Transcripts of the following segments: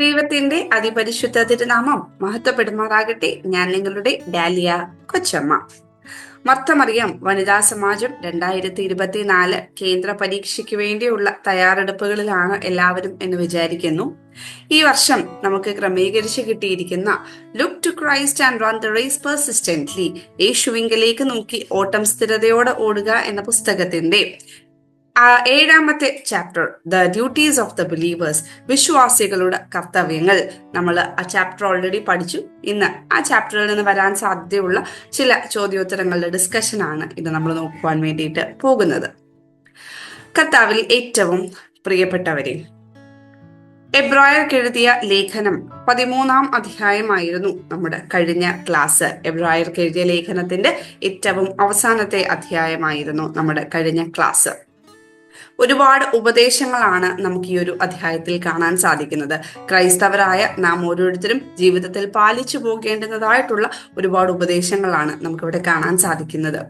ദൈവത്തിന്റെ അതിപരിശുദ്ധ തിരുനാമം മഹത്വപ്പെടുമാറാകട്ടെ. ഞാൻ നിങ്ങളുടെ ഡാലിയ കൊച്ചമ്മ. മർത്തമറിയം വനിതാ സമാജം 2024 കേന്ദ്ര പരീക്ഷയ്ക്ക് വേണ്ടിയുള്ള തയ്യാറെടുപ്പുകളിലാണ് എല്ലാവരും എന്ന് വിചാരിക്കുന്നു. ഈ വർഷം നമുക്ക് ക്രമീകരിച്ച് കിട്ടിയിരിക്കുന്ന look to Christ and run the race persistently, യേശുവിങ്കലേക്ക് നോക്കി ഓട്ടം സ്ഥിരതയോടെ ഓടുക എന്ന പുസ്തകത്തിന്റെ 7ാമത്തെ chapter, the duties of the believers, വിശ്വാസികളുടെ കർത്തവ്യങ്ങൾ. നമ്മൾ ആ ചാപ്റ്റർ ഓൾറെഡി പഠിച്ചു. ഇന്ന് ആ ചാപ്റ്ററിൽ നിന്ന് വരാൻ സാധ്യതയുള്ള ചില ചോദ്യോത്തരങ്ങളുടെ ഡിസ്കഷനാണ് ഇത് നമ്മൾ നോക്കുവാൻ വേണ്ടിയിട്ട് പോകുന്നത്. കർത്താവിൽ ഏറ്റവും പ്രിയപ്പെട്ടവരെ, എബ്രായർക്ക് എഴുതിയ ലേഖനം 13ാം അധ്യായമായിരുന്നു നമ്മുടെ കഴിഞ്ഞ ക്ലാസ്. എബ്രായർക്ക് എഴുതിയ ലേഖനത്തിന്റെ ഏറ്റവും അവസാനത്തെ അധ്യായമായിരുന്നു നമ്മുടെ കഴിഞ്ഞ ക്ലാസ്. ഒരുപാട് ഉപദേശങ്ങളാണ് നമുക്ക് ഈ ഒരു അധ്യായത്തിൽ കാണാൻ സാധിക്കുന്നത്. ക്രൈസ്തവരായ നാം ഓരോരുത്തരും ജീവിതത്തിൽ പാലിച്ചു പോകേണ്ടുന്നതായിട്ടുള്ള ഒരുപാട് ഉപദേശങ്ങളാണ് നമുക്കിവിടെ കാണാൻ സാധിക്കുന്നത്.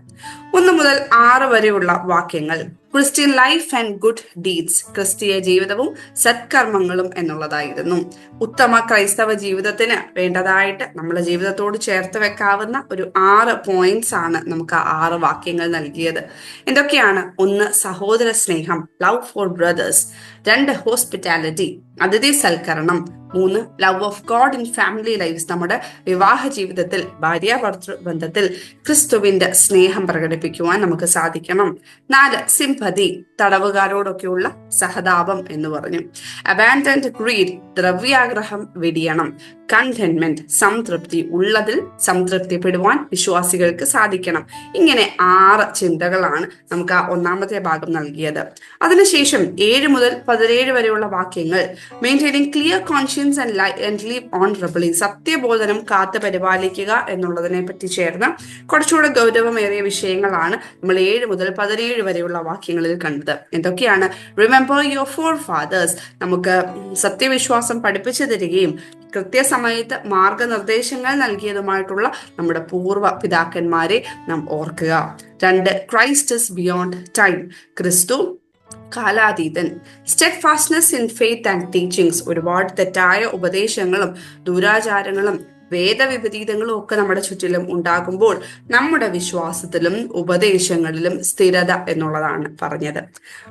1 മുതൽ 6 വരെയുള്ള വാക്യങ്ങൾ Christian life and good deeds, ക്രിസ്തീയ ജീവിതവും സത്കർമ്മങ്ങളും എന്നുള്ളതായിരുന്നു. ഉത്തമ ക്രൈസ്തവ ജീവിതത്തിന് വേണ്ടതായിട്ട് നമ്മുടെ ജീവിതത്തോട് ചേർത്ത് വെക്കാവുന്ന ഒരു 6 പോയിന്റ്സ് ആണ് നമുക്ക് ആ 6 വാക്യങ്ങൾ നൽകിയത്. എന്തൊക്കെയാണ്? 1, സഹോദര സ്നേഹം, ലവ് ഫോർ ബ്രദേഴ്സ്. 2, ഹോസ്പിറ്റാലിറ്റി, അതിഥി സൽക്കരണം. 3, love of God in family lifes, നമ്മുടെ വിവാഹ ജീവിതത്തിൽ, ഭാര്യാഭർത്തൃ ബന്ധത്തിൽ ക്രിസ്തുവിന്റെ സ്നേഹം പ്രകടിപ്പിക്കുവാൻ നമുക്ക് സാധിക്കണം. 4, സിംപതി, തടവുകാരോടൊക്കെയുള്ള സഹതാപം എന്ന് പറഞ്ഞു. അബാൻഡൻഡ് ഗ്രീഡ്, ദ്രവ്യാഗ്രഹം വെടിയണം. കണ്ടെന്റ്മെന്റ്, സംതൃപ്തി, ഉള്ളതിൽ സംതൃപ്തിപ്പെടുവാൻ വിശ്വാസികൾക്ക് സാധിക്കണം. ഇങ്ങനെ 6 ചിന്തകളാണ് നമുക്ക് ആ 1ാമത്തെ ഭാഗം നൽകിയത്. അതിനുശേഷം 7 മുതൽ 17 വരെയുള്ള വാക്യങ്ങൾ maintaining clear conscience and live honourably, സത്യബോധനം കാത്തു പരിപാലിക്കുക എന്നുള്ളതിനെ പറ്റി ചേർന്ന് കുറച്ചുകൂടെ ഗൗരവമേറിയ വിഷയങ്ങളാണ് നമ്മൾ 7 മുതൽ 17 വരെയുള്ള വാക്യങ്ങളിൽ കണ്ടത്. എന്തൊക്കെയാണ്? റിമെമ്പർ യുവർ ഫോർ ഫാദേഴ്സ്, നമുക്ക് സത്യവിശ്വാസം പഠിപ്പിച്ചു തരികയും കൃത്യസമയത്ത് മാർഗനിർദ്ദേശങ്ങൾ നൽകിയതുമായിട്ടുള്ള നമ്മുടെ പൂർവ്വ പിതാക്കന്മാരെ നാം ഓർക്കുക. 2, ക്രൈസ്റ്റ് ഇസ് ബിയോണ്ട് ടൈം, ക്രിസ്തു കാലാതീതൻ. Steadfastness in faith and teachings, ഒരുപാട് തെറ്റായ ഉപദേശങ്ങളും ദുരാചാരങ്ങളും വേദവിപരീതങ്ങളും ഒക്കെ നമ്മുടെ ചുറ്റിലും ഉണ്ടാകുമ്പോൾ നമ്മുടെ വിശ്വാസത്തിലും ഉപദേശങ്ങളിലും സ്ഥിരത എന്നുള്ളതാണ് പറഞ്ഞത്.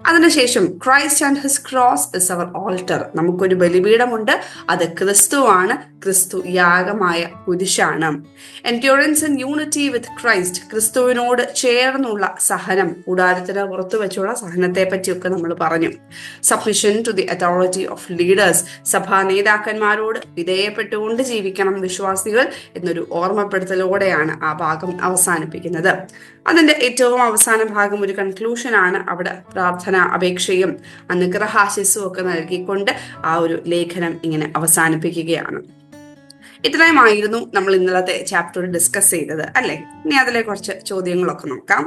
അതിനുശേഷം Christ and his cross is our altar, നമുക്കൊരു ബലിപീഠമുണ്ട്, അത് ക്രിസ്തുവാണ്, ക്രിസ്തു യാഗമായ കുരിശാണ്. Endurance and unity with Christ, ക്രിസ്തുവിനോട് ചേർന്നുള്ള സഹനം, കൂടാരത്തിന് പുറത്തു വെച്ചുള്ള സഹനത്തെ പറ്റിയൊക്കെ നമ്മൾ പറഞ്ഞു. Submission to the authority of leaders, സഭാ നേതാക്കന്മാരോട് വിധേയപ്പെട്ടുകൊണ്ട് ജീവിക്കണം വിശ്വാസികൾ എന്നൊരു ഓർമ്മപ്പെടുത്തലോടെയാണ് ആ ഭാഗം അവസാനിപ്പിക്കുന്നത്. അതിന്റെ ഏറ്റവും അവസാന ഭാഗം ഒരു കൺക്ലൂഷനാണ്. അവിടെ പ്രാർത്ഥന, അപേക്ഷയും അനുഗ്രഹാശിസ്സും ഒക്കെ നൽകിക്കൊണ്ട് ആ ഒരു ലേഖനം ഇങ്ങനെ അവസാനിപ്പിക്കുകയാണ്. ഇത്രയുമായിരുന്നു നമ്മൾ ഇന്നലത്തെ ചാപ്റ്ററിൽ ഡിസ്കസ് ചെയ്തത്, അല്ലെ? ഇനി അതിലെ കുറച്ച് ചോദ്യങ്ങളൊക്കെ നോക്കാം.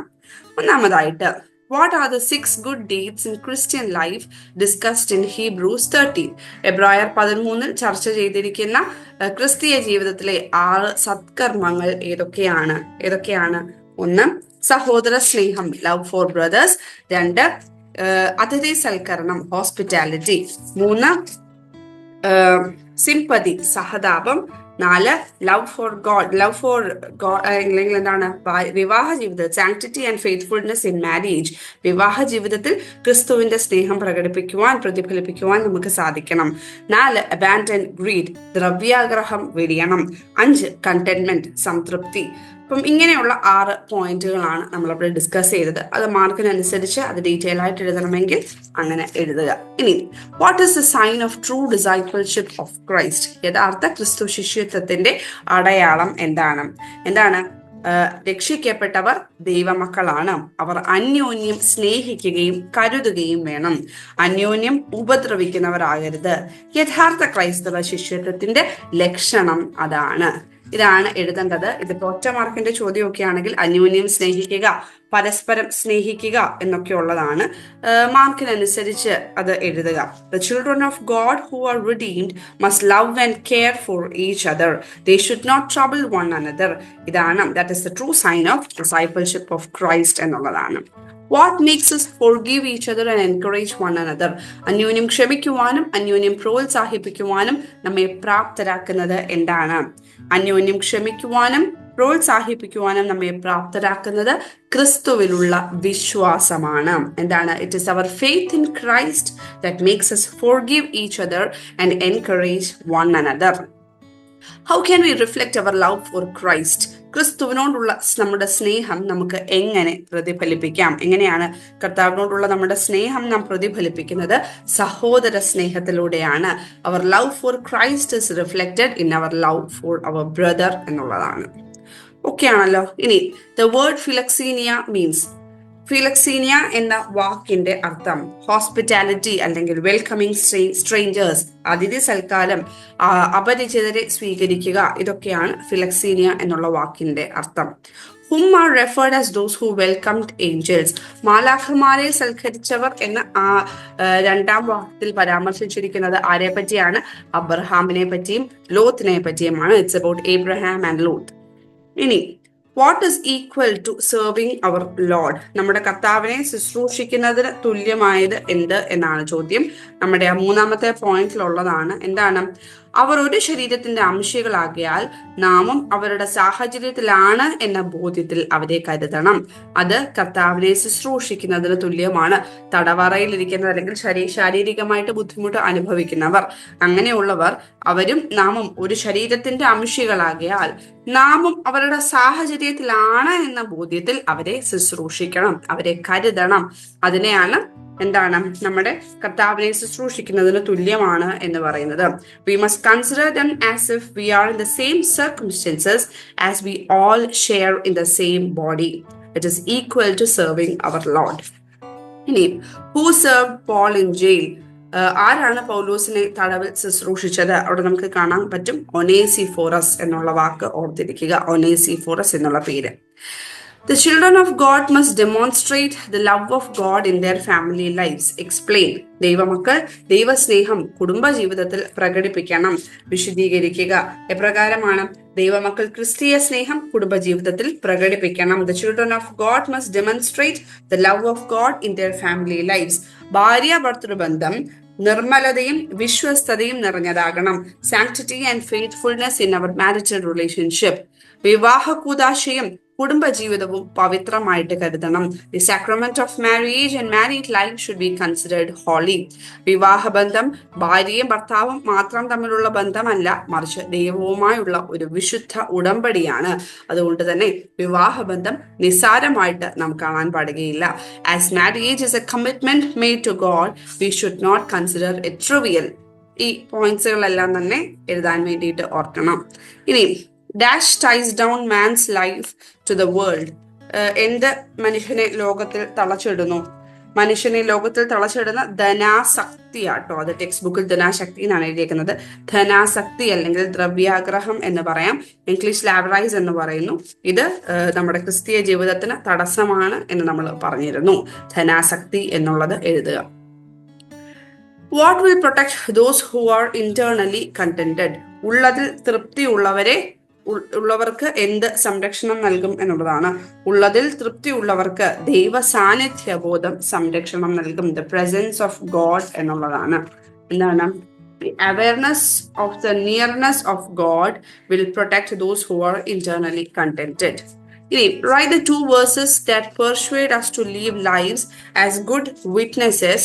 ഒന്നാമതായിട്ട്, What are the 6 good deeds in Christian life discussed in Hebrews 13? എബ്രായർ 13 ചർച്ച ചെയ്തിരിക്കുന്ന ക്രിസ്തീയ ജീവിതത്തിലെ 6 സത്കർമ്മങ്ങൾ ഏതൊക്കെയാണ്? 1, സഹോദര സ്നേഹം, ലവ് ഫോർ ബ്രദേഴ്സ്. 2, അതിഥി സൽക്കരണം, ഹോസ്പിറ്റാലിറ്റി. 3, സിംപതി, സഹതാപം. 4, ലവ് ഫോർ ഗോഡ് അല്ലെങ്കിൽ എന്താണ്? വിവാഹ ജീവിതത്തിൽ sanctity and faithfulness in marriage, വിവാഹ ജീവിതത്തിൽ ക്രിസ്തുവിന്റെ സ്നേഹം പ്രകടിപ്പിക്കുവാൻ, പ്രതിഫലിപ്പിക്കുവാൻ നമുക്ക് സാധിക്കണം. 4, അബാൻഡൻ ഗ്രീഡ്, ദ്രവ്യാഗ്രഹം വെടിയണം. 5, കണ്ടെന്റ്മെന്റ്, സംതൃപ്തി. അപ്പം ഇങ്ങനെയുള്ള 6 പോയിന്റുകളാണ് നമ്മളവിടെ ഡിസ്കസ് ചെയ്തത്. അത് മാർക്കിനനുസരിച്ച് അത് ഡീറ്റെയിൽ ആയിട്ട് എഴുതണമെങ്കിൽ അങ്ങനെ എഴുതുക. ഇനി, what is the sign of true discipleship of Christ? യഥാർത്ഥ ക്രിസ്തു ശിഷ്യത്വത്തിന്റെ അടയാളം എന്താണ്? രക്ഷിക്കപ്പെട്ടവർ ദൈവമക്കളാണ്. അവർ അന്യോന്യം സ്നേഹിക്കുകയും കരുതുകയും വേണം. അന്യോന്യം ഉപദ്രവിക്കുന്നവരാകരുത്. യഥാർത്ഥ ക്രൈസ്തവ ശിഷ്യത്വത്തിന്റെ ലക്ഷണം അതാണ്. ഇതാണ് എഴുതേണ്ടത്. ഇതിപ്പോ 1 മാർക്കിന്റെ ചോദ്യമൊക്കെ ആണെങ്കിൽ അന്യോന്യം സ്നേഹിക്കുക, പരസ്പരം സ്നേഹിക്കുക എന്നൊക്കെ ഉള്ളതാണ്. മാർക്കിനനുസരിച്ച് അത് എഴുതുക. The children of God who are redeemed must love and care for each other. They should not trouble one another. ഇതാണ്, that is the true sign of discipleship of Christ എന്നുള്ളതാണ്. What makes us forgive each other and encourage one another? അന്യോന്യം ക്ഷമിക്കുവാനും അന്യോന്യം പ്രോത്സാഹിപ്പിക്കുവാനും നമ്മെ പ്രാപ്തരാക്കുന്നത് എന്താണ്? അന്യോന്യം ക്ഷമിക്കുവാനും പ്രോത്സാഹിപ്പിക്കുവാനും നമ്മെ പ്രാപ്തരാക്കുന്നത് ക്രിസ്തുവിലുള്ള വിശ്വാസമാണ്. എന്താണ്? It is our faith in Christ that makes us forgive each other and encourage one another. How can we reflect our love for Christ? ക്രിസ്തുവിനോടുള്ള നമ്മുടെ സ്നേഹം നമുക്ക് എങ്ങനെ പ്രതിഫലിപ്പിക്കാം? എങ്ങനെയാണ് കർത്താവിനോടുള്ള നമ്മുടെ സ്നേഹം നാം പ്രതിഫലിപ്പിക്കുന്നത്? സഹോദര സ്നേഹത്തിലൂടെയാണ്. Our love for Christ is reflected in our love for our brother എന്നുള്ളതാണ്. ഓക്കെ ആണല്ലോ. ഇനി ദ വേർഡ് ഫിലക്സീനിയ മീൻസ്, ഫിലക്സീനിയ എന്ന വാക്കിന്റെ അർത്ഥം ഹോസ്പിറ്റാലിറ്റി അല്ലെങ്കിൽ വെൽക്കമിങ് സ്ട്രേഞ്ചേഴ്സ്, അതിഥി സൽക്കാരം, അപരിചിതരെ സ്വീകരിക്കുക, ഇതൊക്കെയാണ് ഫിലക്സീനിയ എന്നുള്ള വാക്കിന്റെ അർത്ഥം. Whom are referred as those who welcomed angels? മാലാഖമാരെ സൽക്കരിച്ചവർ എന്ന രണ്ടാം വാക്യത്തിൽ പരാമർശിച്ചിരിക്കുന്നത് ആരെ പറ്റിയാണ്? അബ്രഹാമിനെ പറ്റിയും ലോത്തിനെ പറ്റിയുമാണ്. It's about Abraham and Lot. ഇനി what is equal to serving our Lord? നമ്മുടെ കർത്താവിനെ ശുശ്രൂഷിക്കുന്നതിന് തുല്യമായത് എന്ത് എന്നാണ് ചോദ്യം. നമ്മുടെ മൂന്നാമത്തെ പോയിന്റിലുള്ളതാണ്. എന്താണ്? അവർ ഒരു ശരീരത്തിന്റെ അംശികളാകിയാൽ നാമും അവരുടെ സാഹചര്യത്തിലാണ് എന്ന ബോധ്യത്തിൽ അവരെ കരുതണം. അത് കർത്താവിനെ ശുശ്രൂഷിക്കുന്നതിന് തുല്യമാണ്. തടവറയിലിരിക്കുന്നവർ അല്ലെങ്കിൽ ശാരീരികമായിട്ട് ബുദ്ധിമുട്ട് അനുഭവിക്കുന്നവർ, അങ്ങനെയുള്ളവർ അവരും നാമും ഒരു ശരീരത്തിന്റെ അംശികളാകിയാൽ നാമും അവരുടെ സാഹചര്യത്തിലാണ് എന്ന ബോധ്യത്തിൽ അവരെ ശുശ്രൂഷിക്കണം, അവരെ കരുതണം. അതിനെയാണ് എന്താണ് നമ്മുടെ കർത്താവിനെ ശുശ്രൂഷിക്കുന്നതിന് തുല്യമാണ് എന്ന് പറയുന്നത്. We must consider them as if we are in the same circumstances as we all share in the same body. It is equal to serving our Lord. ഇനി who served Paul in jail? ആരാണ് പൗലോസിനെ തടവിൽ ശുശ്രൂഷിച്ചത്? അവിടെ നമുക്ക് കാണാൻ പറ്റും ഒനേസിഫോറസ് എന്നുള്ള വാക്ക് ഓർത്തിരിക്കുക. ഒനേസിഫോറസ് എന്നുള്ള പേര്. The children of God must demonstrate the love of God in their family lives. Explain. ദൈവമക്കൾ ദൈവസ്നേഹം കുടുംബജീവിതത്തിൽ പ്രകടിപ്പിക്കണം, വിശദീകരിക്കുക. എപ്രകാരമാണ് ദൈവമക്കൾ ക്രിസ്തീയ സ്നേഹം കുടുംബജീവിതത്തിൽ പ്രകടിപ്പിക്കണം? The children of God must demonstrate the love of God in their family lives. ഭാര്യ ഭർത്തൃബന്ധം നിർമ്മലതയും വിശ്വസ്തതയും നിറഞ്ഞതാകണം. Sanctity and faithfulness in our marital relationship. വിവാഹ കൂദാശയും കുടുംബജീവിതവും പവിത്രമായിട്ട് കരുതണം. The sacrament of marriage and married life should be considered holy. വിവാഹബന്ധം ഭാര്യയും ഭർത്താവും മാത്രം തമ്മിലുള്ള ബന്ധമല്ല, മറിച്ച് ദൈവവുമായുള്ള ഒരു വിശുദ്ധ ഉടമ്പടിയാണ്. അതുകൊണ്ട് തന്നെ വിവാഹബന്ധം നിസ്സാരമായിട്ട് നാം കാണാൻ പാടുകയില്ല. As marriage is a commitment made to God, we should not consider it trivial. ഈ പോയിന്റ്സുകളെല്ലാം തന്നെ എഴുതാൻ വേണ്ടിയിട്ട് ഓർക്കണം. ഇനി dash ties down man's life to the world. എന്ത് മനുഷ്യനെ ലോകത്തിൽ തളച്ചിടുന്നു? മനുഷ്യനെ ലോകത്തിൽ തളച്ചിടുന്ന ധനാസക്തിയാട്ടോ. അത് ടെക്സ്റ്റ് ബുക്കിൽ ധനാശക്തി എന്നാണ് എഴുതിയിരിക്കുന്നത്. ധനാസക്തി അല്ലെങ്കിൽ ദ്രവ്യാഗ്രഹം എന്ന് പറയാം. ഇംഗ്ലീഷിൽ ആവറൈസ് എന്ന് പറയുന്നു. ഇത് നമ്മുടെ ക്രിസ്തീയ ജീവിതത്തിന് തടസ്സമാണ് എന്ന് നമ്മൾ പറഞ്ഞിരുന്നു. ധനാസക്തി എന്നുള്ളത് എഴുതുക. What will protect those who are internally contented? ഉള്ളതിൽ ഉള്ളവർക്ക് എന്ത് സംരക്ഷണം നൽകും എന്നുള്ളതാണ്. ഉള്ളതിൽ തൃപ്തിയുള്ളവർക്ക് ദൈവ സാന്നിധ്യബോധം സംരക്ഷണം നൽകും. ദ പ്രസൻസ് ഓഫ് ഗോഡ് എന്നുള്ളതാണ്. എന്താണ്? The awareness of the nearness of God will protect those who are internally contented. Write the 2 verses that persuade us to live lives as good witnesses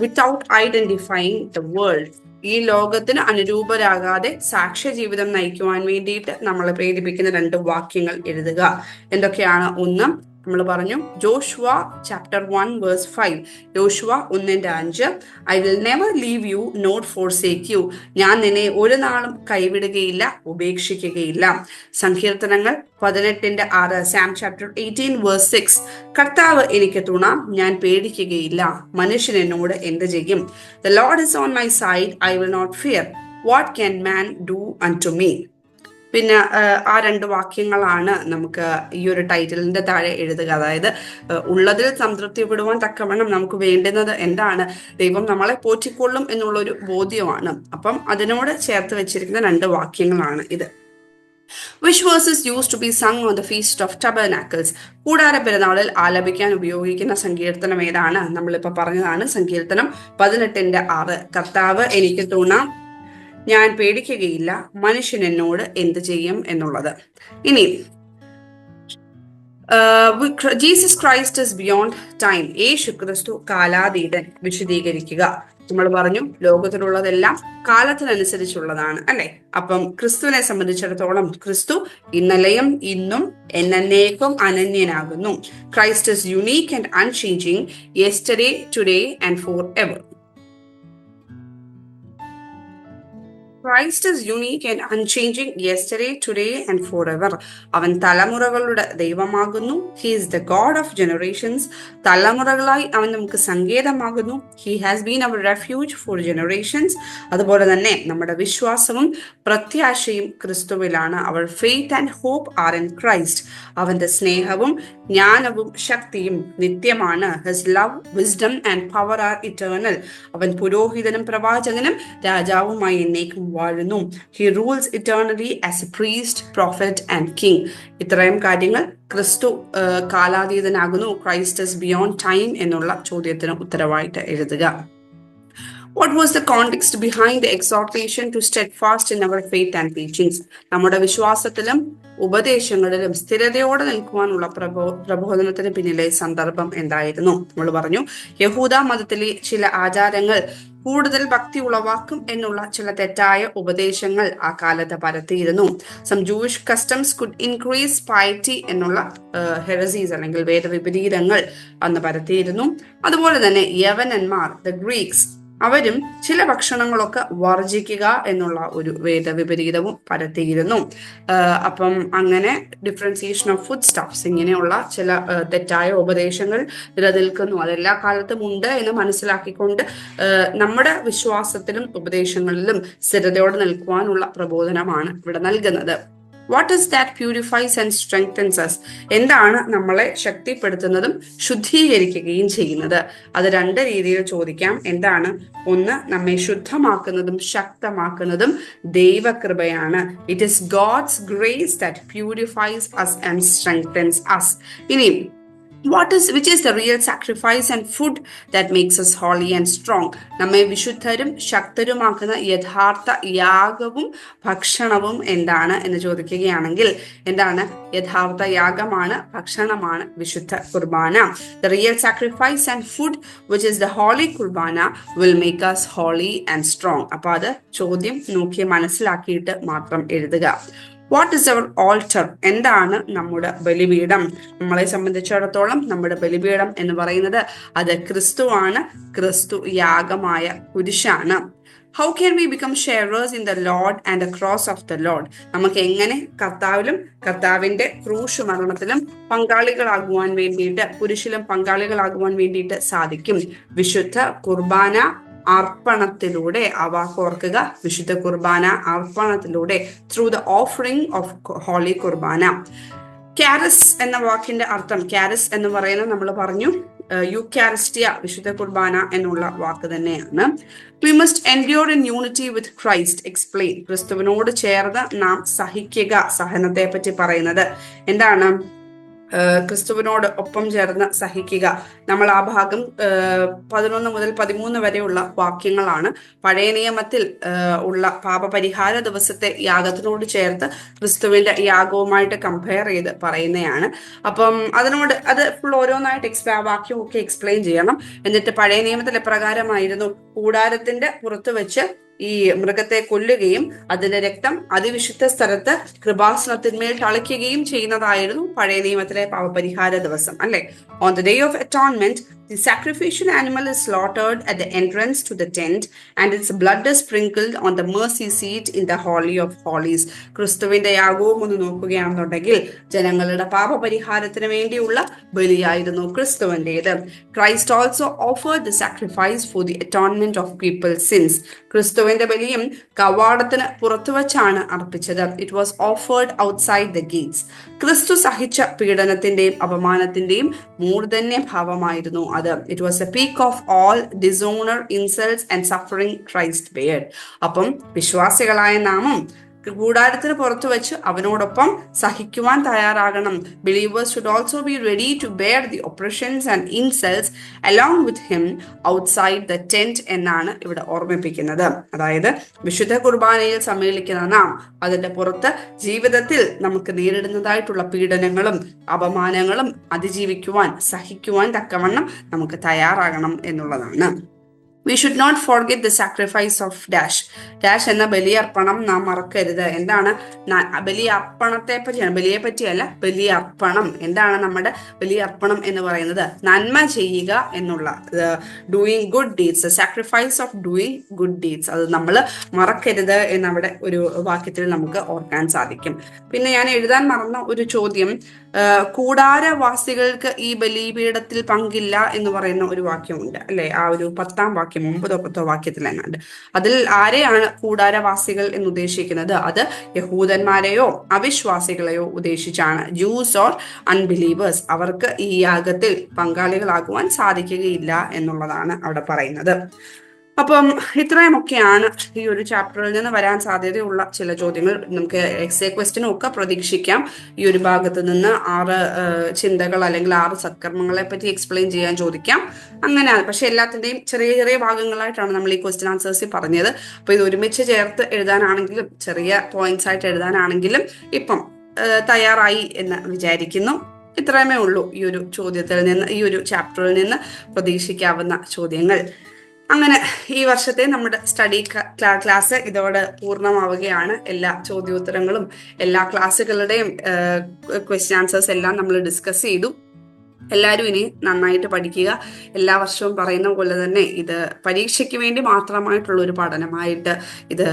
without identifying the world. ഈ ലോകത്തിന് അനുരൂപരാകാതെ സാക്ഷ്യ ജീവിതം നയിക്കുവാൻ വേണ്ടിയിട്ട് നമ്മളെ പ്രേരിപ്പിക്കുന്ന 2 വാക്യങ്ങൾ എഴുതുക. എന്തൊക്കെയാണ്? ഒന്ന് നമ്മൾ പറഞ്ഞു Joshua chapter 1 verse 5. Joshua 1:5. I will never leave you not forsake you. ഞാൻ നിന്നെ ഒരു നാളും കൈവിടുകയില്ല, ഉപേക്ഷിക്കുകയില്ല. സങ്കീർത്തനങ്ങൾ 18:6. Psalm chapter 18 verse 6. കർത്താവ് എനിക്ക് തുണ, ഞാൻ പേടിക്കുകയില്ല. മനുഷ്യൻ എന്നോട് എന്ത് ചെയ്യും? The Lord is on my side, I will not fear. What can man do unto me? പിന്നെ ആ 2 വാക്യങ്ങളാണ് നമുക്ക് ഈ ഒരു ടൈറ്റിലിന്റെ താഴെ എഴുതുക. അതായത് ഉള്ളതിൽ സംതൃപ്തിപ്പെടുവാൻ തക്കവണ്ണം നമുക്ക് വേണ്ടുന്നത് എന്താണ്? ദൈവം നമ്മളെ പോറ്റിക്കൊള്ളും എന്നുള്ളൊരു ബോധ്യമാണ്. അപ്പം അതിനോട് ചേർത്ത് വെച്ചിരിക്കുന്ന 2 വാക്യങ്ങളാണ് ഇത്. Which verses used to be sung on the Feast of Tabernacles? കൂടാര പെരുന്നാളിൽ ആലപിക്കാൻ ഉപയോഗിക്കുന്ന സങ്കീർത്തനം ഏതാണ്? നമ്മളിപ്പോ പറഞ്ഞതാണ് സങ്കീർത്തനം 18:6. കർത്താവ് എനിക്ക് തുണ, ഞാൻ പേടിക്കുകയില്ല, മനുഷ്യൻ എന്നോട് എന്ത് ചെയ്യും എന്നുള്ളത്. ഇനി Jesus Christ is beyond time. യേശു ക്രിസ്തു കാലാതീതൻ. വിശദീകരിക്കുക. നമ്മൾ പറഞ്ഞു ലോകത്തിലുള്ളതെല്ലാം കാലത്തിനനുസരിച്ചുള്ളതാണ് അല്ലെ. അപ്പം ക്രിസ്തുവിനെ സംബന്ധിച്ചിടത്തോളം ക്രിസ്തു ഇന്നലെയും ഇന്നും എന്നേക്കും അനന്യനാകുന്നു. Christ is unique and unchanging, yesterday, today and forever. Christ is unique and unchanging, yesterday, today and forever. അവൻ തലമുറകളുടെ ദൈവമാകുന്നു. He is the God of generations. തലമുറകളായി അവൻ നമുക്ക് സങ്കേതമാകുന്നു. He has been our refuge for generations. അതുപോലെ തന്നെ നമ്മുടെ വിശ്വാസവും പ്രത്യാശയും ക്രിസ്തുവിലാണ്. Our faith and hope are in Christ. അവന്റെ സ്നേഹവും ജ്ഞാനവും ശക്തിയും നിത്യമാണ്. His love, wisdom and power are eternal. അവൻ പുരോഹിതനും പ്രവാചകനും രാജാവുമായി എന്നേക്കും വാഴുന്നു. He rules eternally as a priest, prophet and king. ഇത്രയും കാര്യങ്ങൾ ക്രിസ്തു കാലാതീതനാകുന്നു. ക്രൈസ്റ്റ് is beyond time എന്നുള്ള ചോദ്യത്തിന് ഉത്തരവായിട്ട് എഴുതുക. What was the context behind the exhortation to steadfast in our faith and teachings? നമ്മുടെ വിശ്വാസത്തിലും ഉപദേശങ്ങളിലും സ്ഥിരതയോടെ നിൽക്കുവാനുള്ള പ്രബോധനത്തിന് പിന്നിലെ സന്ദർഭം എന്തായിരുന്നു? നമ്മൾ പറഞ്ഞു യഹൂദ മതത്തിലെ ചില ആചാരങ്ങൾ കൂടുതൽ ഭക്തി ഉളവാക്കും എന്നുള്ള ചില തെറ്റായ ഉപദേശങ്ങൾ ആ കാലത്ത് പരത്തിയിരുന്നു. Some Jewish customs could increase piety എന്നുള്ള ഹെറസീസ് അല്ലെങ്കിൽ വേദവിപരീതങ്ങൾ അന്ന് പരത്തിയിരുന്നു. അതുപോലെ തന്നെ യവനന്മാർ, ദ ഗ്രീക്സ്, അവരും ചില ഭക്ഷണങ്ങളൊക്കെ വർജിക്കുക എന്നുള്ള ഒരു വേദവിപരീതവും പരത്തിയിരുന്നു. അപ്പം അങ്ങനെ ഡിഫറൻസിയേഷൻ ഓഫ് ഫുഡ് സ്റ്റഫ്സ്, ഇങ്ങനെയുള്ള ചില തെറ്റായ ഉപദേശങ്ങൾ നിലനിൽക്കുന്നു. അതെല്ലാ കാലത്തും ഉണ്ട് എന്ന് മനസ്സിലാക്കിക്കൊണ്ട് നമ്മുടെ വിശ്വാസത്തിലും ഉപദേശങ്ങളിലും സ്ഥിരതയോടെ നിൽക്കുവാനുള്ള പ്രബോധനമാണ് ഇവിടെ നൽകുന്നത്. What is that purifies and strengthens us? എന്താണ് നമ്മളെ ശക്തിപ്പെടുത്തുന്നതും ശുദ്ധീകരിക്കുകയും ചെയ്യുന്നത്? അത് രണ്ട് രീതിയിൽ ചോദിക്കാം. എന്താണ്? ഒന്ന്, നമ്മെ ശുദ്ധമാക്കുന്നതും ശക്തമാക്കുന്നതും ദൈവകൃപയാണ്. It is God's grace that purifies us and strengthens us. ഇനി which is the real sacrifice and food that makes us holy and strong? നമ്മെ വിശുദ്ധരും ശക്തരുമാക്കുന്ന യഥാർത്ഥ യാഗവും ഭക്ഷണവും എന്താണ് എന്ന് ചോദിക്കുകയാണെങ്കിൽ എന്താണ്? യഥാർത്ഥ യാഗമാണ്, ഭക്ഷണമാണ് വിശുദ്ധ കുർബാന. The real sacrifice and food which is the holy kurbana will make us holy and strong. അപ്പൊ അത് ചോദ്യം നോക്കി മനസ്സിലാക്കിയിട്ട് മാത്രം എഴുതുക. What is our altar? എന്താണ് നമ്മുടെ ബലിപീഠം? നമ്മളെ സംബന്ധിച്ചിടത്തോളം നമ്മുടെ ബലിപീഠം എന്ന് പറയുന്നത് അത് ക്രിസ്തുവാണ്. ക്രിസ്തു യാഗമായ കുരിശാണ്. How can we become sharers in the Lord and the cross of the Lord? നമുക്ക് എങ്ങനെ കർത്താവിലും കർത്താവിന്റെ ക്രൂശ് മരണത്തിലും പങ്കാളികളാകുവാൻ വേണ്ടിയിട്ട്, കുരിശിലും പങ്കാളികളാകുവാൻ വേണ്ടിയിട്ട് സാധിക്കും? വിശുദ്ധ കുർബാന അർപ്പണത്തിലൂടെ, ആ വാക്ക് ഓർക്കുക, വിശുദ്ധ കുർബാന അർപ്പണത്തിലൂടെ, through the offering of holy Qurbana. കാരസ് എന്ന വാക്കിന്റെ അർത്ഥം, കാരസ് എന്ന് പറയുന്നത് നമ്മൾ പറഞ്ഞു യുക്കാരിസ്റ്റിയ, വിശുദ്ധ കുർബാന എന്നുള്ള വാക്ക് തന്നെയാണ്. We must endure in unity with Christ. Explain. ക്രിസ്തുവിനോട് ചേർന്ന് നാം സഹിക്കുക, സഹനത്തെ പറ്റി പറയുന്നത് എന്താണ്? ക്രിസ്തുവിനോട് ഒപ്പം ചേർന്ന് സഹിക്കുക. നമ്മൾ ആ ഭാഗം 11 മുതൽ 13 വരെയുള്ള വാക്യങ്ങളാണ്. പഴയ നിയമത്തിൽ ഉള്ള പാപപരിഹാര ദിവസത്തെ യാഗത്തിനോട് ചേർത്ത് ക്രിസ്തുവിന്റെ യാഗവുമായിട്ട് കമ്പയർ ചെയ്ത് പറയുന്നതാണ്. അപ്പം അത് ഫുൾ ഓരോന്നായിട്ട് വാക്യമൊക്കെ എക്സ്പ്ലെയിൻ ചെയ്യണം. എന്നിട്ട് പഴയ നിയമത്തിൽ എപ്രകാരമായിരുന്നു? കൂടാരത്തിന്റെ പുറത്ത് വെച്ച് ഈ മൃഗത്തെ കൊല്ലുകയും അതിന്റെ രക്തം അതിവിശുദ്ധ സ്ഥലത്ത് കൃപാസനത്തിന്മേൽ തളിക്കുകയും ചെയ്യുന്നതായിരുന്നു പഴയ നിയമത്തിലെ പാപപരിഹാര ദിവസം അല്ലെ. On the day of atonement, the sacrificial animal is slaughtered at the entrance to the tent and its blood is sprinkled on the mercy seat in the holy of holies. ക്രിസ്തുവിന്റെ യാഗവും ഒന്ന് നോക്കുകയാണെന്നുണ്ടെങ്കിൽ ജനങ്ങളുടെ പാപപരിഹാരത്തിന് വേണ്ടിയുള്ള ബലിയായിരുന്നു ക്രിസ്തുവിന്റേത്. Christ also offered the sacrifice for the atonement of people's sins. ക്രിസ്തുവിന്റെ ബലിയും കവാടത്തിന് പുറത്തുവച്ചാണ് അർപ്പിച്ചത്. It was offered outside the gates. ക്രിസ്തു സഹിച്ച പീഡനത്തിന്റെയും അപമാനത്തിന്റെയും മൂർധന്യ ഭാവമായിരുന്നു അത്. It was a peak of all dishonor, insults and suffering Christ bared. അപ്പം വിശ്വാസികളായ നാമും കൂടാരത്തിന് പുറത്തു വെച്ച് അവനോടൊപ്പം സഹിക്കുവാൻ തയ്യാറാകണം. Believers should also be ready to bear the oppressions and insults along with him outside the tent എന്നാണ് ഇവിടെ ഓർമ്മിപ്പിക്കുന്നത്. അതായത് വിശുദ്ധ കുർബാനയിൽ സമ്മേളിക്കുന്ന നാം അതിന്റെ പുറത്ത് ജീവിതത്തിൽ നമുക്ക് നേരിടുന്നതായിട്ടുള്ള പീഡനങ്ങളും അപമാനങ്ങളും അതിജീവിക്കുവാൻ സഹിക്കുവാൻ തക്കവണ്ണം നമുക്ക് തയ്യാറാകണം എന്നുള്ളതാണ്. We should not forget the sacrifice of dash എന്ന ബലിയർപ്പണം നാം മറക്കരുത്. എന്താണ് ബലിയർപ്പണത്തെ പറ്റിയാണ്, ബലിയെ പറ്റിയല്ല, ബലിയർപ്പണം. എന്താണ് നമ്മുടെ ബലിയർപ്പണം എന്ന് പറയുന്നത്? നന്മ ചെയ്യുക എന്നുള്ള, doing good deeds, sacrifice of doing good deeds, അത് നമ്മൾ മറക്കരുത് എന്നവിടെ ഒരു വാക്യത്തിൽ നമുക്ക് ഓർക്കാൻ സാധിക്കും. പിന്നെ ഞാൻ എഴുതാൻ മറന്ന ഒരു ചോദ്യം, കൂടാരവാസികൾക്ക് ഈ ബലിപീഠത്തിൽ പങ്കില്ല എന്ന് പറയുന്ന ഒരു വാക്യമുണ്ട് അല്ലെ? ആ ഒരു 10ാം വാക്യം 9 വാക്യത്തിൽ എങ്ങാണ്ട്. അതിൽ ആരെയാണ് കൂടാരവാസികൾ എന്ന് ഉദ്ദേശിക്കുന്നത്? അത് യഹൂദന്മാരെയോ അവിശ്വാസികളെയോ ഉദ്ദേശിച്ചാണ്. Juice or unbelievers. അവർക്ക് ഈ യാഗത്തിൽ പങ്കാളികളാകുവാൻ സാധിക്കുകയില്ല എന്നുള്ളതാണ് അവിടെ പറയുന്നത്. അപ്പം ഇത്രയുമൊക്കെയാണ് ഈ ഒരു ചാപ്റ്ററിൽ നിന്ന് വരാൻ സാധ്യതയുള്ള ചില ചോദ്യങ്ങൾ. നമുക്ക് എക്സേ ക്വസ്റ്റ്യനും ഒക്കെ പ്രതീക്ഷിക്കാം. ഈ ഒരു ഭാഗത്ത് നിന്ന് 6 ചിന്തകൾ അല്ലെങ്കിൽ 6 സത്കർമ്മങ്ങളെ പറ്റി എക്സ്പ്ലെയിൻ ചെയ്യാൻ ചോദിക്കാം. അങ്ങനെയാണ്. പക്ഷെ എല്ലാത്തിന്റെയും ചെറിയ ചെറിയ ഭാഗങ്ങളായിട്ടാണ് നമ്മൾ ഈ ക്വസ്റ്റ്യൻ ആൻസേഴ്സിൽ പറഞ്ഞത്. അപ്പൊ ഇത് ഒരുമിച്ച് ചേർത്ത് എഴുതാനാണെങ്കിലും ചെറിയ പോയിന്റ്സ് ആയിട്ട് എഴുതാനാണെങ്കിലും ഇപ്പം തയ്യാറായി എന്ന് വിചാരിക്കുന്നു. ഇത്രയുമേ ഉള്ളൂ ഈ ഒരു ചോദ്യത്തിൽ നിന്ന്, ഈ ഒരു ചാപ്റ്ററിൽ നിന്ന് പ്രതീക്ഷിക്കാവുന്ന ചോദ്യങ്ങൾ. അങ്ങനെ ഈ വർഷത്തെ നമ്മുടെ സ്റ്റഡി ക്ലാസ് ഇതോടെ പൂർണ്ണമാവുകയാണ്. എല്ലാ ചോദ്യോത്തരങ്ങളും എല്ലാ ക്ലാസ്സുകളുടെയും ക്വസ്റ്റ്യൻ ആൻസേഴ്സ് എല്ലാം നമ്മൾ ഡിസ്കസ് ചെയ്തു. എല്ലാവരും ഇനി നന്നായിട്ട് പഠിക്കുക. എല്ലാ വർഷവും പറയുന്ന പോലെ തന്നെ ഇത് പരീക്ഷയ്ക്ക് വേണ്ടി മാത്രമായിട്ടുള്ള ഒരു പഠനമായിട്ട് ഇത്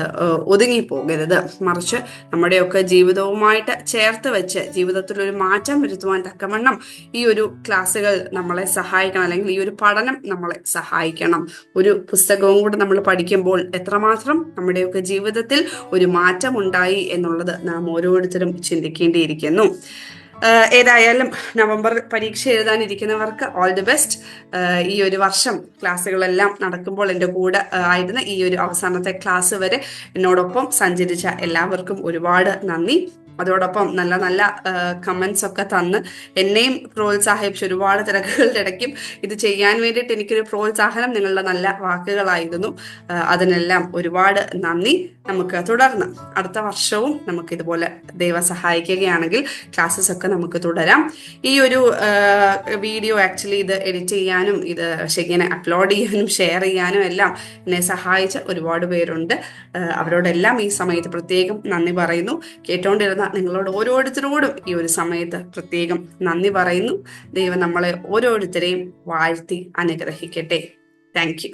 ഒതുങ്ങിപ്പോകരുത്. മറിച്ച് നമ്മുടെയൊക്കെ ജീവിതവുമായിട്ട് ചേർത്ത് വെച്ച് ജീവിതത്തിൽ ഒരു മാറ്റം വരുത്തുവാൻ തക്കവണ്ണം ഈ ഒരു ക്ലാസ്സുകൾ നമ്മളെ സഹായിക്കണം, അല്ലെങ്കിൽ ഈ ഒരു പഠനം നമ്മളെ സഹായിക്കണം. ഒരു പുസ്തകവും കൂടെ നമ്മൾ പഠിക്കുമ്പോൾ എത്രമാത്രം നമ്മുടെയൊക്കെ ജീവിതത്തിൽ ഒരു മാറ്റം ഉണ്ടായി എന്നുള്ളത് നാം ഓരോരുത്തരും ചിന്തിക്കേണ്ടിയിരിക്കുന്നു. ഏതായാലും നവംബർ പരീക്ഷ എഴുതാനിരിക്കുന്നവർക്ക് ഓൾ ദി ബെസ്റ്റ്. ഈ ഒരു വർഷം ക്ലാസ്സുകളെല്ലാം നടക്കുമ്പോൾ എൻ്റെ കൂടെ ആയിരുന്ന ഈ ഒരു അവസാനത്തെ ക്ലാസ് വരെ എന്നോടൊപ്പം സഞ്ചരിച്ച എല്ലാവർക്കും ഒരുപാട് നന്ദി. അതോടൊപ്പം നല്ല നല്ല കമൻസ് ഒക്കെ തന്ന് എന്നെയും പ്രോത്സാഹിപ്പിച്ച്, ഒരുപാട് തിരക്കുകളുടെ ഇടയ്ക്കും ഇത് ചെയ്യാൻ വേണ്ടിയിട്ട് എനിക്കൊരു പ്രോത്സാഹനം നിങ്ങളുടെ നല്ല വാക്കുകളായിരുന്നു. അതിനെല്ലാം ഒരുപാട് നന്ദി. നമുക്ക് തുടർന്ന് അടുത്ത വർഷവും നമുക്ക് ഇതുപോലെ ദൈവം സഹായിക്കുകയാണെങ്കിൽ ക്ലാസ്സസ് ഒക്കെ നമുക്ക് തുടരാം. ഈ ഒരു വീഡിയോ ആക്ച്വലി ഇത് എഡിറ്റ് ചെയ്യാനും ഇത് ശരിക്കും അപ്ലോഡ് ചെയ്യാനും ഷെയർ ചെയ്യാനും എല്ലാം എന്നെ സഹായിച്ച ഒരുപാട് പേരുണ്ട്. അവരോടെല്ലാം ഈ സമയത്ത് പ്രത്യേകം നന്ദി പറയുന്നു. കേട്ടോണ്ടിരുന്ന നിങ്ങളോട് ഓരോരുത്തരോടും ഈ ഒരു സമയത്ത് പ്രത്യേകം നന്ദി പറയുന്നു. ദൈവം നമ്മളെ ഓരോരുത്തരെയും വാഴ്ത്തി അനുഗ്രഹിക്കട്ടെ. Thank you.